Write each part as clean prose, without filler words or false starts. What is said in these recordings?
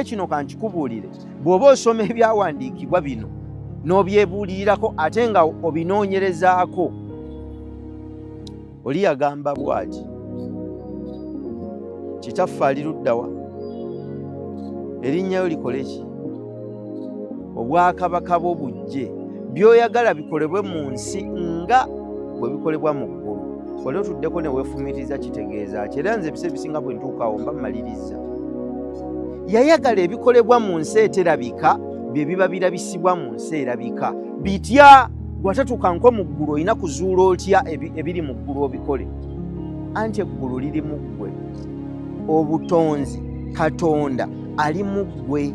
kino kankikubuulire, bw'oba osoma ebyawandiikibwa bino n'obyebuulirirako ate nga obinoonyerezaako, oli yagamba bw'ati, kitaffe ali ludda wa? Erinnya lyo likole ki? Obwakabaka bwo bujje, by'oyagala bikolebwe mu nsi nga bwe bikolebwa mu ggulu. Oli otuddeko ne weefumiitiriza kitegeeza ki? Era nze ebiseera bisinga bwe ntuukaawo mba mmaliriza. Yayagala ebikolebwa mu nsi eterabika bye biba birabisibwa mu nsi erabika. Bitya bw'atatuuka nko mu ggulu olina kuzuula otya ebiri mu ggulu obikole? Anti eggulu liri mu ggwe, obutonzi Katonda ali mu ggwe.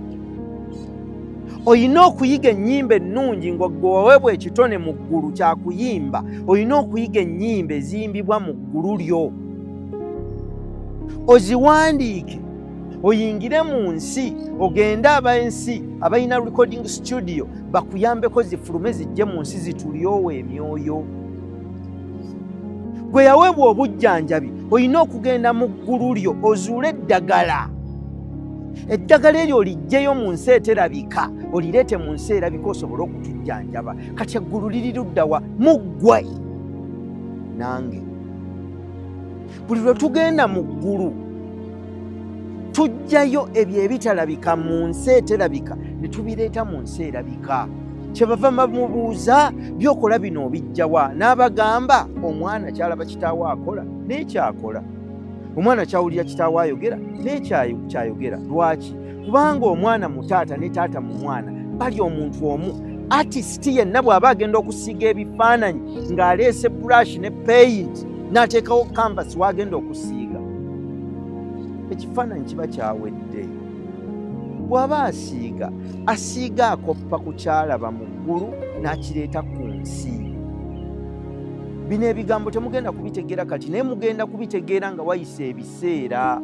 Olina okuyiga ennyimba ennungi ng'ggwe waweebwa ekitone mu ggulu kya kuyimba. Olina okuyiga ennyimba eziyimbibwa mu ggulu lyo, oziwandiike, oyingire mu nsi, ogende ab'ensi abalina recording studio bakuyambeko zifulume zijje mu nsi zitulyowe emyoyo. Gwe yaweebwa obujjanjabi, olina okugenda mu ggulu lyo ozuule eddagala. Eddagala eryo liggyeyo mu nsi eterabika, olireete mu nsi erabika osobole okutujjanjaba. Kati eggulu liri ludda wa? Mu ggwe nange. Buli lwe tugenda mu ggulu tujjayo ebyo ebitalabika mu nsi eterabika ne tubireeta mu nsi erabika. Kyebava bamubuuza, byokola bino obijja wa? N'abagamba omwana kyalaba kitaawe akola n'ekyakola, omwana kyawulira kitaawe ayogera n'ekyayogera. Lwaki? Kubanga omwana mu taata ne taata mu mwana bali omuntu omu. Artisiti yenna bw'aba agenda okusiiga ebifaananyi ng'aleese brush ne paint n'ateekawo canvas w'agenda okusiiga, ekifaananyi kiba kyawedde. Bw'aba asiiga akoppa ku kyalaba mu ggulu n'akireeta ku nsi. Bino ebigambo temugenda kubitegeera kati, naye mugenda kubitegeera nga wayise ebiseera.